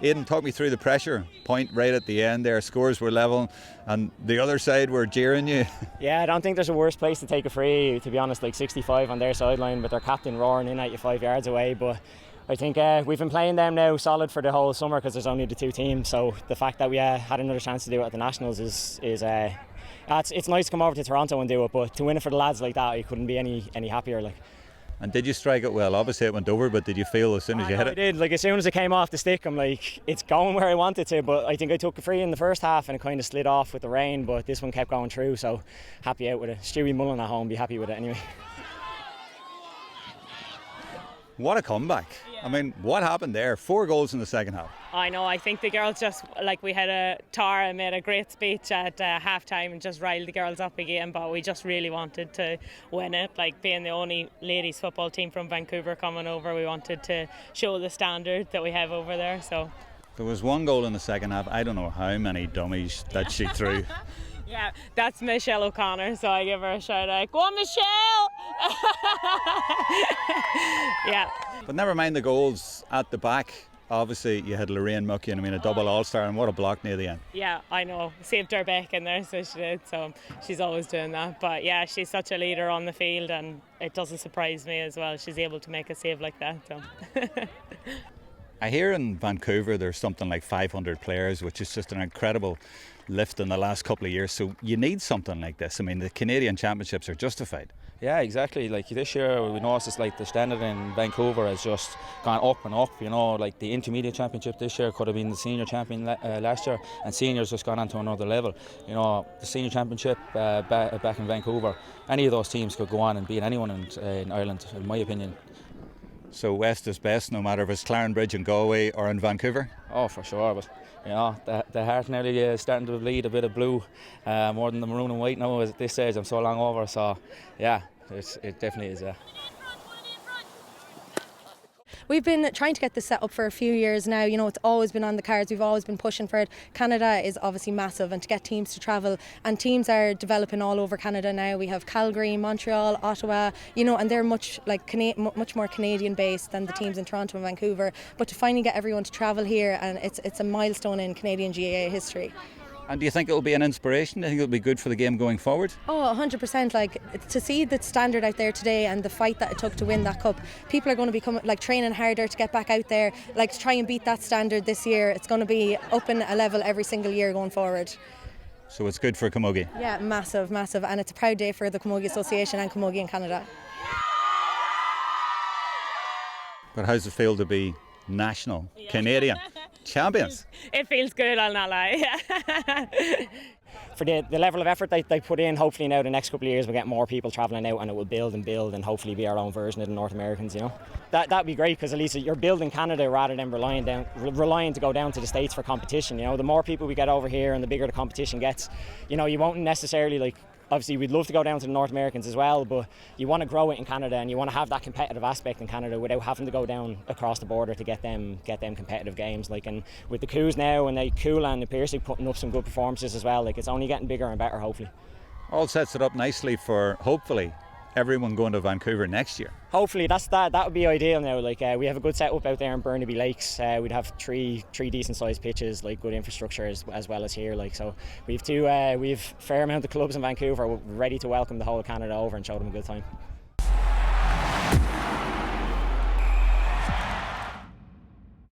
Aidan, talk me through the pressure point right at the end there. Scores were level and the other side were jeering you. Yeah, I don't think there's a worse place to take a free, to be honest, like 65 on their sideline with their captain roaring in at you 5 yards away. But I think we've been playing them now solid for the whole summer because there's only the 2 teams. So the fact that we had another chance to do it at the Nationals is it's nice to come over to Toronto and do it, but to win it for the lads like that, I couldn't be any happier. Like. And did you strike it well? Obviously it went over, but did you feel as soon as you hit it? I did. Like, as soon as it came off the stick, I'm like, it's going where I want it to. But I think I took a free in the first half and it kind of slid off with the rain, but this one kept going through, so happy out with it. Stewie Mullen at home, be happy with it anyway. What a comeback. I mean, what happened there? 4 goals in the second half. I know, I think the girls just, like, we had Tara made a great speech at half time and just riled the girls up again, but we just really wanted to win it. Like, being the only ladies football team from Vancouver coming over, we wanted to show the standard that we have over there. So there was 1 goal in the second half. I don't know how many dummies that she threw. Yeah, that's Michelle O'Connor, so I give her a shout out. Go on, Michelle! Yeah. But never mind the goals at the back. Obviously, you had Lorraine Muckian, a double all-star, and what a block near the end. Yeah, I know. Saved her back in there, so she did. So she's always doing that. But yeah, she's such a leader on the field, and it doesn't surprise me as well. She's able to make a save like that. So. I hear in Vancouver there's something like 500 players, which is just an incredible lift in the last couple of years. So you need something like this. I mean, the Canadian Championships are justified. Yeah, exactly. Like this year, we noticed it's like the standard in Vancouver has just gone up and up. You know, like the intermediate championship this year could have been the senior champion last year, and seniors just gone on to another level. You know, the senior championship back in Vancouver, any of those teams could go on and beat anyone in Ireland, in my opinion. So West is best, no matter if it's Clarenbridge in Galway or in Vancouver? Oh, for sure, but you know, the heart nearly is starting to bleed a bit of blue, more than the maroon and white now at this stage. I'm so long over, so yeah, it definitely is, yeah. We've been trying to get this set up for a few years now. You know, it's always been on the cards. We've always been pushing for it. Canada is obviously massive, and to get teams to travel, and teams are developing all over Canada now. We have Calgary, Montreal, Ottawa, you know, and they're much more Canadian based than the teams in Toronto and Vancouver. But to finally get everyone to travel here, and it's a milestone in Canadian GAA history. And do you think it will be an inspiration? Do you think it will be good for the game going forward? Oh, 100%. Like, to see the standard out there today and the fight that it took to win that cup, people are going to become training harder to get back out there, like to try and beat that standard this year. It's going to be up in a level every single year going forward. So it's good for camogie? Yeah, massive, and it's a proud day for the Camogie Association and camogie in Canada. But how's it feel to be national Canadian champions? It feels good, I'll not lie. For the level of effort they put in, hopefully now the next couple of years we'll get more people travelling out and it will build and hopefully be our own version of the North Americans, you know. That'd be great because at least you're building Canada rather than relying to go down to the States for competition, you know. The more people we get over here and the bigger the competition gets, you know, you won't necessarily obviously we'd love to go down to the North Americans as well, but you want to grow it in Canada and you want to have that competitive aspect in Canada without having to go down across the border to get them competitive games. Like, and with the Coups now and Kula and Piercy putting up some good performances as well, like it's only getting bigger and better hopefully. All sets it up nicely for hopefully everyone going to Vancouver next year. Hopefully that would be ideal now. Like we have a good setup out there in Burnaby Lakes. We'd have three decent sized pitches, like good infrastructure as well as here. Like, so we've fair amount of clubs in Vancouver ready to welcome the whole of Canada over and show them a good time.